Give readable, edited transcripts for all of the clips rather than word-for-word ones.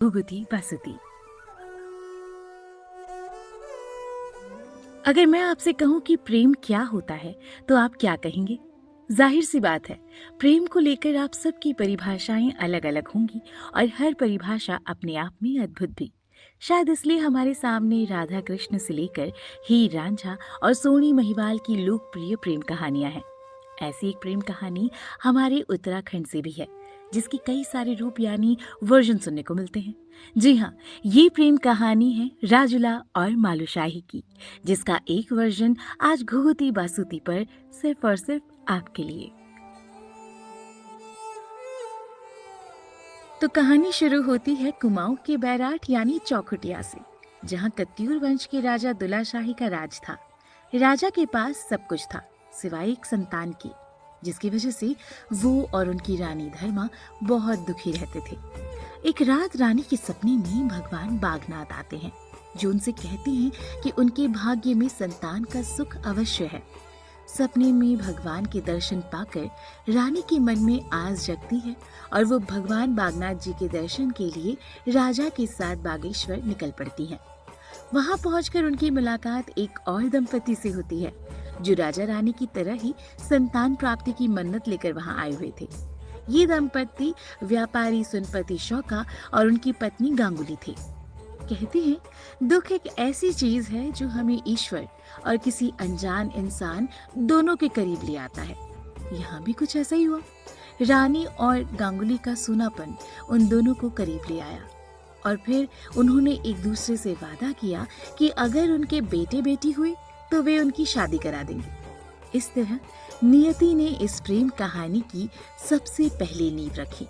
घुघुती बासुती। अगर मैं आपसे कहूं कि प्रेम क्या होता है तो आप क्या कहेंगे? जाहिर सी बात है, प्रेम को लेकर आप सबकी परिभाषाएं अलग अलग होंगी और हर परिभाषा अपने आप में अद्भुत भी। शायद इसलिए हमारे सामने राधा कृष्ण से लेकर हीर रांझा और सोनी महिवाल की लोकप्रिय प्रेम कहानियां हैं। ऐसी एक प्रेम कहानी हमारे उत्तराखंड से भी है, जिसकी कई सारे रूप यानी वर्जन सुनने को मिलते हैं। जी हाँ, ये प्रेम कहानी है राजुला और मालूशाही की, जिसका एक वर्जन आज घुघुती बासुती पर सिर्फ और सिर्फ आपके लिए। तो कहानी शुरू होती है कुमाऊं के बैराट यानी चौखुटिया से, जहां कत्यूर वंश के राजा दुलाशाही का राज था। राजा के पास सब कुछ था सिवाय एक संतान के, जिसकी वजह से वो और उनकी रानी धर्मा बहुत दुखी रहते थे। एक रात रानी के सपने में भगवान बागनाथ आते हैं, जो उनसे कहते हैं कि उनके भाग्य में संतान का सुख अवश्य है। सपने में भगवान के दर्शन पाकर रानी के मन में आस जगती है और वो भगवान बागनाथ जी के दर्शन के लिए राजा के साथ बागेश्वर निकल पड़ती हैं। वहां पहुंचकर उनकी मुलाकात एक और दंपति से होती है, जो राजा रानी की तरह ही संतान प्राप्ति की मन्नत लेकर वहां आए हुए थे। ये दंपति व्यापारी सुनपति शौका और उनकी पत्नी गांगुली थे। कहते हैं दुख एक ऐसी चीज है जो हमें ईश्वर और किसी अनजान इंसान दोनों के करीब ले आता है। यहाँ भी कुछ ऐसा ही हुआ। रानी और गांगुली का सूनापन उन दोनों को करीब ले आया और फिर उन्होंने एक दूसरे से वादा किया कि अगर उनके बेटे बेटी हुए तो वे उनकी शादी करा देंगे। इस तरह नियति ने इस प्रेम कहानी की सबसे पहली नींव रखी।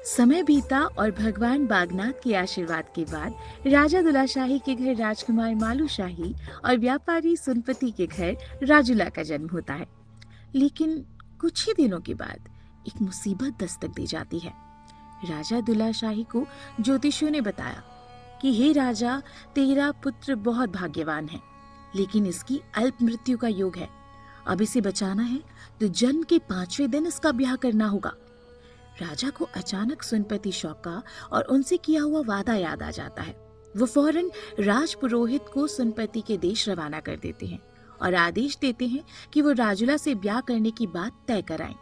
समय बीता और भगवान बागनाथ के आशीर्वाद के बाद राजा दुलाशाही के घर राजकुमार मालूशाही और व्यापारी सुनपति के घर राजुला का जन्म होता है। लेकिन कुछ ही दिनों के बाद एक मुसीबत दस्तक दे जाती है। राजा दुलाशाही को ज्योतिषियों ने बताया कि हे राजा, तेरा पुत्र बहुत भाग्यवान है, लेकिन इसकी अल्प मृत्यु का योग है। अब इसे बचाना है तो जन्म के 5वें दिन इसका ब्याह करना होगा। राजा को अचानक सुनपति शौका और उनसे किया हुआ वादा याद आ जाता है। वो फौरन राजपुरोहित को सुनपति के देश रवाना कर देते हैं और आदेश देते हैं कि वो राजुला से ब्याह करने की बात तय कराएं।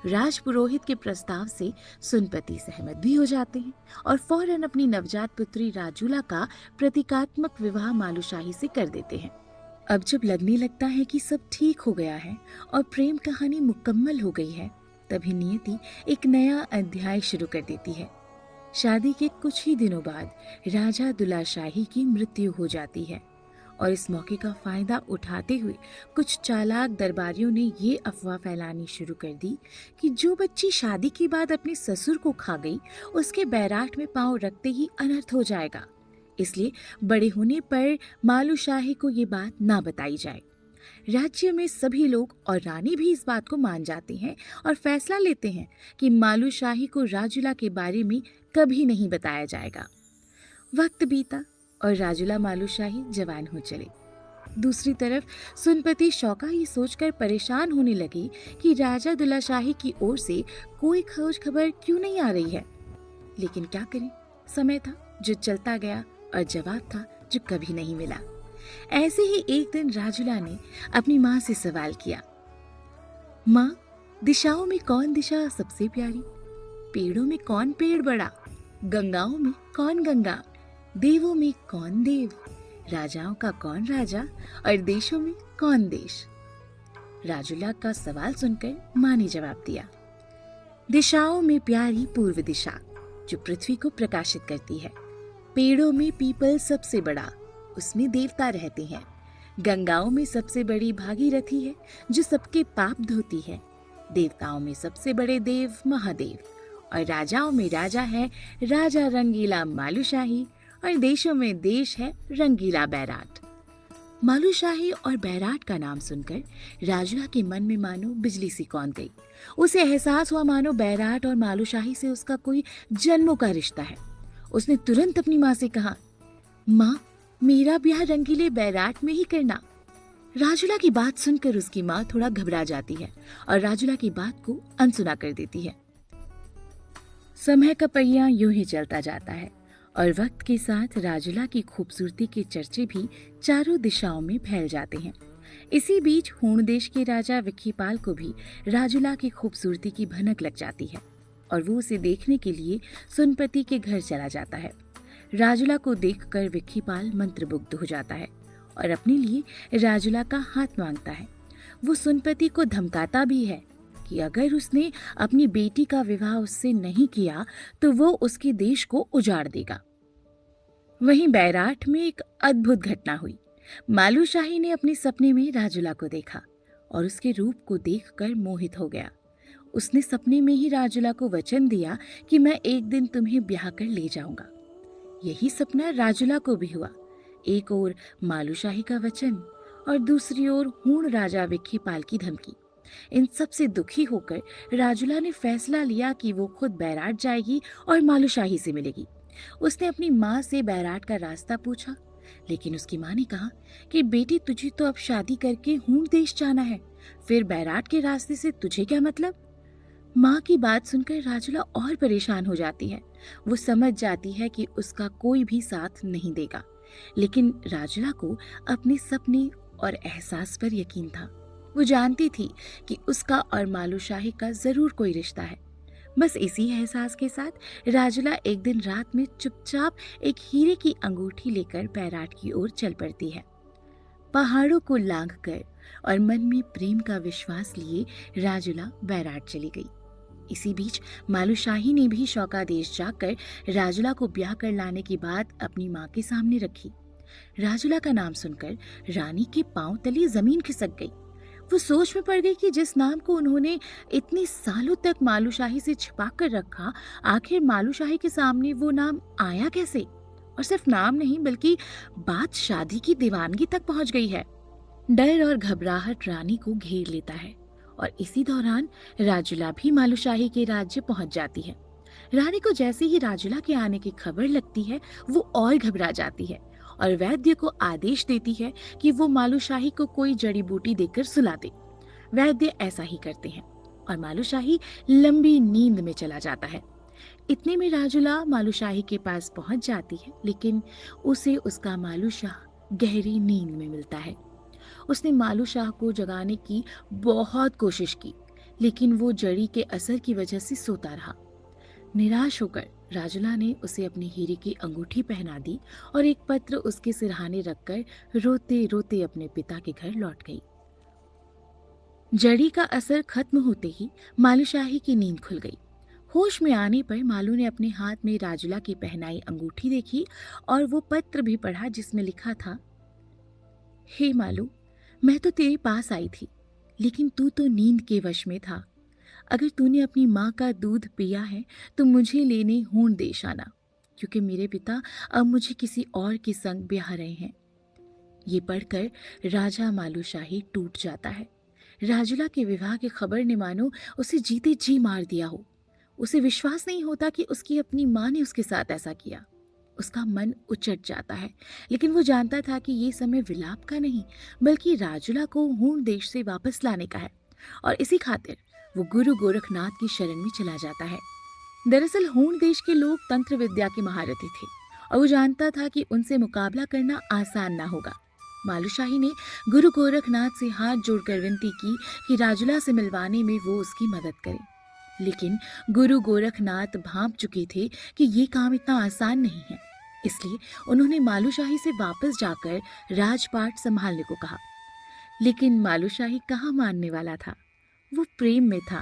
राजपुरोहित के प्रस्ताव से सुनपति सहमत भी हो जाते हैं और फौरन अपनी नवजात पुत्री राजुला का प्रतीकात्मक विवाह मालूशाही से कर देते हैं। अब जब लगने लगता है कि सब ठीक हो गया है और प्रेम कहानी मुकम्मल हो गई है, तभी नियति एक नया अध्याय शुरू कर देती है। शादी के कुछ ही दिनों बाद राजा दुलाशाही की मृत्यु हो जाती है और इस मौके का फायदा उठाते हुए कुछ चालाक दरबारियों ने ये अफवाह फैलानी शुरू कर दी कि जो बच्ची शादी के बाद अपने ससुर को खा गई, उसके बैराट में पांव रखते ही अनर्थ हो जाएगा। इसलिए बड़े होने पर मालूशाही को ये बात ना बताई जाए। राज्य में सभी लोग और रानी भी इस बात को मान जाते हैं और फैसला लेते हैं कि मालूशाही को राजुला के बारे में कभी नहीं बताया जाएगा। वक्त बीता और राजुला मालूशाही जवान हो चले। दूसरी तरफ सुनपति शौका ये सोचकर परेशान होने लगी कि राजा दुलाशाही की ओर से कोई खोज खबर क्यों नहीं आ रही है। लेकिन क्या करें, समय था जो चलता गया और जवाब था जो कभी नहीं मिला। ऐसे ही एक दिन राजुला ने अपनी माँ से सवाल किया, माँ, दिशाओं में कौन दिशा सबसे प्यारी? पेड़ों में कौन पेड़ बड़ा? गंगाओं में कौन गंगा? देवों में कौन देव? राजाओं का कौन राजा और देशों में कौन देश? राजुला का सवाल सुनकर माँ ने जवाब दिया, दिशाओं में प्यारी पूर्व दिशा, जो पृथ्वी को प्रकाशित करती है। पेड़ों में पीपल सबसे बड़ा, उसमें देवता रहते हैं। गंगाओं में सबसे बड़ी भागीरथी है, जो सबके पाप धोती है। देवताओं में सबसे बड़े देव महादेव, और राजाओं में राजा है राजा रंगीला मालूशाही, और देशों में देश है रंगीला बैराट। मालूशाही और बैराट का नाम सुनकर राजुला के मन में मानो बिजली सी कौंध गई। उसे एहसास हुआ मानो बैराट और मालूशाही से उसका कोई जन्मों का रिश्ता है। उसने तुरंत अपनी माँ से कहा, माँ, मेरा ब्याह रंगीले बैराट में ही करना। राजुला की बात सुनकर उसकी माँ थोड़ा घबरा जाती है और राजुला की बात को अनसुना कर देती है। समय का पहिया यूं ही चलता जाता है और वक्त के साथ राजुला की खूबसूरती के चर्चे भी चारों दिशाओं में फैल जाते हैं। इसी बीच हूण देश के राजा विक्कीपाल को भी राजुला की खूबसूरती की भनक लग जाती है और वो उसे देखने के लिए सुनपति के घर चला जाता है। राजुला को देखकर विक्कीपाल मंत्रमुग्ध हो जाता है और अपने लिए राजुला का हाथ मांगता है। वो सुनपति को धमकाता भी है कि अगर उसने अपनी बेटी का विवाह उससे नहीं किया तो वो उसके देश को उजाड़ देगा। वहीं बैराठ में एक अद्भुत घटना हुई। मालूशाही ने अपने सपने में राजुला को देखा और उसके रूप को देखकर मोहित हो गया। उसने सपने में ही राजुला को वचन दिया कि मैं एक दिन तुम्हें ब्याह कर ले जाऊंगा। यही सपना राजुला को भी हुआ। एक ओर मालूशाही का वचन और दूसरी ओर हूण राजा विक्कीपाल की धमकी। इन सब से दुखी होकर राजुला ने फैसला लिया कि वो खुद बैराठ जाएगी और मालूशाही से मिलेगी। उसने अपनी माँ से बैराठ का रास्ता पूछा, लेकिन उसकी माँ ने कहा कि बेटी तुझे तो अब शादी करके हूण देश जाना है, फिर बैराठ के रास्ते से तुझे क्या मतलब। माँ की बात सुनकर राजुला और परेशान हो जाती है। वो समझ जाती है कि उसका कोई भी साथ नहीं देगा, लेकिन राजुला को अपने सपने और एहसास पर यकीन था। वो जानती थी कि उसका और मालूशाही का जरूर कोई रिश्ता है। बस इसी एहसास के साथ राजुला एक दिन रात में चुपचाप एक हीरे की अंगूठी लेकर बैराठ की ओर चल पड़ती है। पहाड़ों को लांघकर और मन में प्रेम का विश्वास लिए राजुला बैराठ चली गई। इसी बीच मालूशाही ने भी शौकादेश जाकर राजुला को ब्याह कर लाने की बात अपनी माँ के सामने रखी। राजुला का नाम सुनकर रानी के पांव तले जमीन खिसक गई। वो सोच में पड़ गई कि जिस नाम को उन्होंने इतने सालों तक मालूशाही से छिपा कर रखा, आखिर मालूशाही के सामने वो नाम आया कैसे। और सिर्फ नाम नहीं बल्कि बात शादी की दीवानगी तक पहुंच गई है। डर और घबराहट रानी को घेर लेता है और इसी दौरान राजुला भी मालूशाही के राज्य पहुंच जाती है। रानी को जैसे ही राजुला के आने की खबर लगती है वो और घबरा जाती है और वैद्य को आदेश देती है कि वो मालूशाही को कोई जड़ी बूटी देकर सुला दे। वैद्य ऐसा ही करते हैं और मालूशाही लंबी नींद में चला जाता है। इतने में राजुला मालूशाही के पास पहुंच जाती है, लेकिन उसे उसका मालूशाह गहरी नींद में मिलता है। उसने मालूशाह को जगाने की बहुत कोशिश की, लेकिन वो जड़ी के असर की वजह से सोता रहा। निराश होकर राजुला ने उसे अपनी हीरे की अंगूठी पहना दी और एक पत्र उसके सिरहाने रखकर रोते रोते अपने पिता के घर लौट गई। जड़ी का असर खत्म होते ही मालूशाही की नींद खुल गई। होश में आने पर मालू ने अपने हाथ में राजुला की पहनाई अंगूठी देखी और वो पत्र भी पढ़ा जिसमें लिखा था, हे मालू, मैं तो तेरे पास आई थी, लेकिन तू तो नींद के वश में था। अगर तूने अपनी माँ का दूध पिया है तो मुझे लेने हूण देश आना, क्योंकि मेरे पिता अब मुझे किसी और के संग ब्याह रहे हैं। ये पढ़कर राजा मालूशाही टूट जाता है। राजुला के विवाह की खबर ने मानो उसे जीते जी मार दिया हो। उसे विश्वास नहीं होता कि उसकी अपनी माँ ने उसके साथ ऐसा किया। उसका मन उचट जाता है, लेकिन वो जानता था कि ये समय विलाप का नहीं बल्कि राजुला को हूण देश से वापस लाने का है, और इसी खातिर वो गुरु गोरखनाथ की शरण में चला जाता है। दरअसल हूण देश के लोग तंत्र विद्या के महारथी थे और वो जानता था कि उनसे मुकाबला करना आसान ना होगा। मालूशाही ने गुरु गोरखनाथ से हाथ जोड़कर विनती की कि राजुला से मिलवाने में वो उसकी मदद करे, लेकिन गुरु गोरखनाथ भांप चुके थे कि ये काम इतना आसान नहीं है। इसलिए उन्होंने मालूशाही से वापस जाकर राजपाट संभालने को कहा। लेकिन मालूशाही कहाँ मानने वाला था। वो प्रेम में था,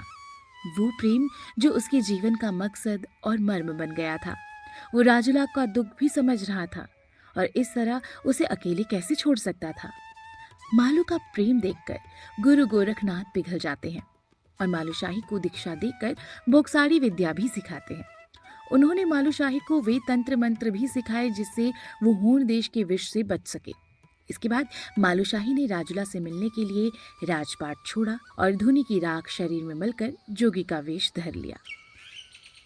वो प्रेम जो उसके जीवन का मकसद और मर्म बन गया था। वो राजुला का दुख भी समझ रहा था और इस तरह उसे अकेले कैसे छोड़ सकता था। मालू का प्रेम देखकर गुरु गोरखनाथ पिघल जाते हैं और मालूशाही को दीक्षा देकर बोक्साड़ी विद्या भी सिखाते हैं। उन्होंने मालूशाही को वे तंत्र मंत्र भी सिखाए जिससे वो हूण देश के विष से बच सके। इसके बाद मालूशाही ने राजुला से मिलने के लिए राजपाट छोड़ा और धुनी की राख शरीर में मलकर जोगी का वेश धर लिया।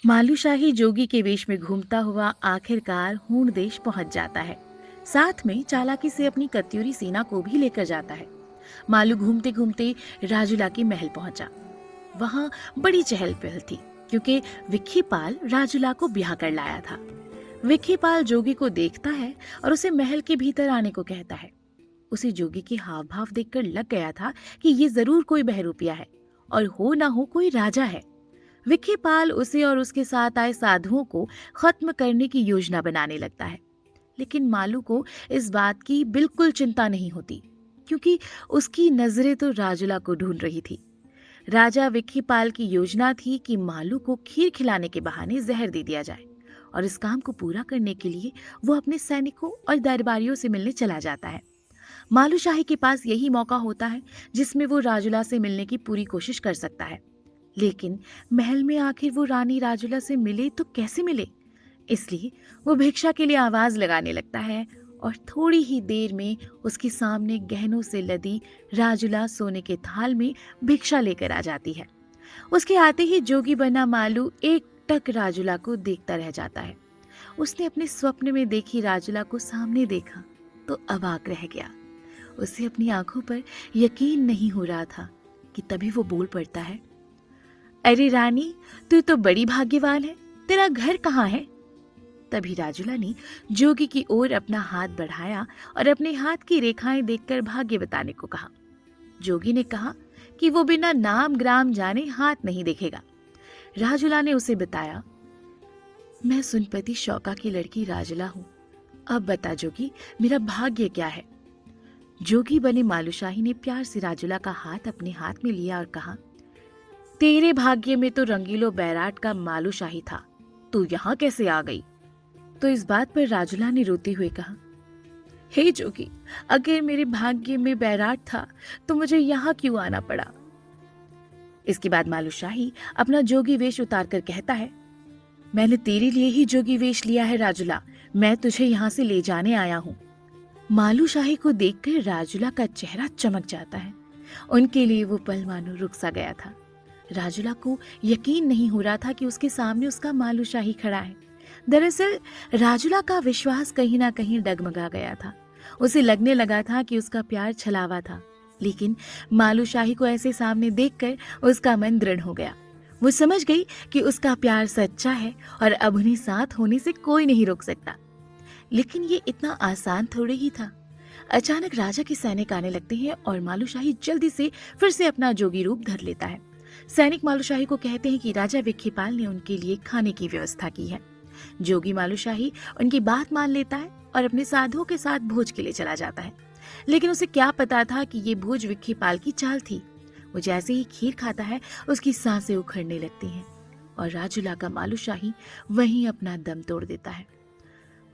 मालूशाही जोगी के वेश में घूमता हुआ आखिरकार हूण देश पहुंच जाता है। साथ में चालाकी से अपनी कत्यूरी सेना को भी लेकर जाता है। मालू घूमते घूमते राजुला के महल पहुंचा। वहां बड़ी चहल पहल थी। क्योंकि विक्कीपाल राजूला को ब्याह कर लाया था। विक्कीपाल जोगी को देखता है और उसे महल के भीतर आने को कहता है। उसे जोगी के हाव भाव देखकर लग गया था कि ये जरूर कोई बहरूपिया है और हो ना हो कोई राजा है। विक्कीपाल उसे और उसके साथ आए साधुओं को खत्म करने की योजना बनाने लगता है। लेकिन मालू को इस बात की बिल्कुल चिंता नहीं होती, क्योंकि उसकी नजरें तो राजूला को ढूंढ रही थी। राजा विक्कीपाल की योजना थी कि मालू को खीर खिलाने के बहाने जहर दे दिया जाए, और इस काम को पूरा करने के लिए वो अपने सैनिकों और दरबारियों से मिलने चला जाता है। मालू शाही के पास यही मौका होता है जिसमें वो राजूला से मिलने की पूरी कोशिश कर सकता है। लेकिन महल में आखिर वो रानी राजूला से मिले तो कैसे मिले? इसलिए वो भिक्षा के लिए आवाज लगाने लगता है और थोड़ी ही देर में उसके सामने गहनों से लदी राजूला सोने के थाल में भिक्षा लेकर आ जाती है। उसके आते ही जोगी बना मालू एक टक राजूला को देखता रह जाता है। उसने अपने स्वप्न में देखी राजूला को सामने देखा तो अवाक रह गया। उसे अपनी आंखों पर यकीन नहीं हो रहा था कि तभी वो बोल पड़ता है, अरे रानी, तू तो बड़ी भाग्यवान है, तेरा घर कहाँ है? तभी राजूला ने जोगी की ओर अपना हाथ बढ़ाया और अपने हाथ की रेखाएं देखकर भाग्य बताने को कहा। जोगी ने कहा कि वो बिना नाम ग्राम जाने हाथ नहीं देखेगा। राजूला ने उसे बताया, मैं सुनपति शौका की लड़की राजूला हूं। अब बता जोगी, मेरा भाग्य क्या है? जोगी बने मालूशाही ने प्यार से राजूला का हाथ अपने हाथ में लिया और कहा, तेरे भाग्य में तो रंगीलो बैराट का मालूशाही था, तू यहाँ कैसे आ गई? तो इस बात पर राजूला ने रोते हुए कहा, हे जोगी, अगर मेरे भाग्य में बैराट था तो मुझे यहाँ क्यों आना पड़ा? इसके बाद मालूशाही अपना जोगी वेश उतार कर कहता है, मैंने तेरे लिए ही जोगी वेश लिया है राजूला, मैं तुझे यहाँ से ले जाने आया हूँ। मालूशाही को देखकर राजूला का चेहरा चमक जाता है। उनके लिए वो पल मानो रुक सा गया था। राजूला को यकीन नहीं हो रहा था कि उसके सामने उसका मालूशाही खड़ा है। दरअसल राजूला का विश्वास कहीं ना कहीं डगमगा गया था। उसे लगने लगा था कि उसका प्यार छलावा था, लेकिन मालूशाही को ऐसे सामने देखकर उसका मन दृढ़ हो गया। वो समझ गई कि उसका प्यार सच्चा है और अब उन्हें साथ होने से कोई नहीं रोक सकता। लेकिन ये इतना आसान थोड़े ही था। अचानक राजा के सैनिक आने लगते हैं और मालूशाही जल्दी से फिर से अपना जोगी रूप धर लेता है। सैनिक मालूशाही को कहते हैं कि राजा विक्कीपाल ने उनके लिए खाने की व्यवस्था की है। जोगी मालूशाही उनकी बात मान लेता है और अपने साधुओं के साथ भोज के लिए चला जाता है। लेकिन उसे क्या पता था कि ये भोज विक्कीपाल की चाल थी। वो जैसे ही खीर खाता है उसकी सांसें उखड़ने लगती हैं और राजूला का मालूशाही वहीं अपना दम तोड़ देता है।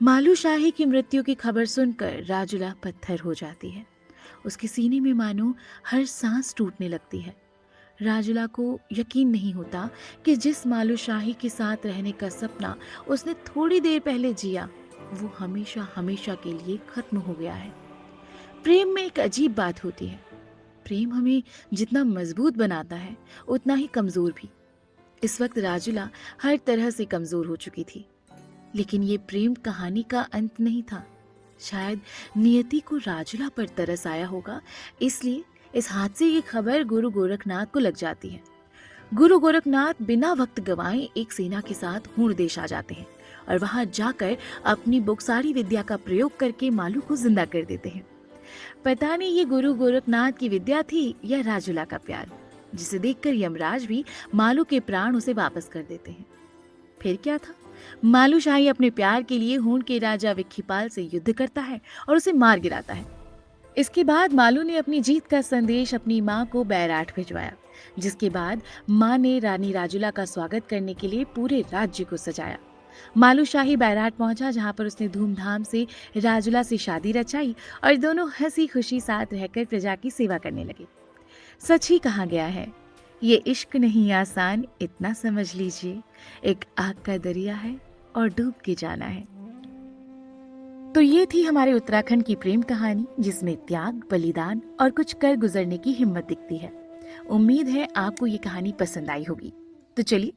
मालूशाही की मृत्यु की खबर सुनकर राजूला पत्थर हो जाती है। उसके सीने में मानो हर सांस टूटने लगती है। राजूला को यकीन नहीं होता कि जिस मालूशाही के साथ रहने का सपना उसने थोड़ी देर पहले जिया, वो हमेशा हमेशा के लिए खत्म हो गया है। प्रेम में एक अजीब बात होती है। प्रेम हमें जितना मजबूत बनाता है उतना ही कमजोर भी। इस वक्त राजूला हर तरह से कमजोर हो चुकी थी। लेकिन ये प्रेम कहानी का अंत नहीं था। शायद नियति को राजूला पर तरस आया होगा, इसलिए इस हादसे की खबर गुरु गोरखनाथ को लग जाती है। गुरु गोरखनाथ बिना वक्त गंवाए एक सेना के साथ हूण देश आ जाते हैं और वहां जाकर अपनी बुकसारी विद्या का प्रयोग करके मालू को जिंदा कर देते हैं। पता नहीं ये गुरु गोरखनाथ की विद्या थी या राजूला का प्यार, जिसे देखकर यमराज भी मालू के प्राण उसे वापस कर देते हैं। फिर क्या था? मालूशाही अपने प्यार के लिए हूण के राजा विक्कीपाल से युद्ध करता है और उसे मार गिराता है। इसके बाद मालू ने अपनी जीत का संदेश अपनी माँ को बैराट भिजवाया, जिसके बाद माँ ने रानी राजूला का स्वागत करने के लिए पूरे राज्य को सजाया। मालूशाही बैराट पहुंचा, जहां पर उसने धूमधाम से राजूला से शादी रचाई और दोनों हंसी खुशी साथ रहकर प्रजा की सेवा करने लगे। सच ही कहा गया है, ये इश्क नहीं आसान, इतना समझ लीजिए, एक आग का दरिया है और डूब के जाना है। तो ये थी हमारे उत्तराखंड की प्रेम कहानी, जिसमें त्याग, बलिदान और कुछ कर गुजरने की हिम्मत दिखती है। उम्मीद है आपको ये कहानी पसंद आई होगी। तो चलिए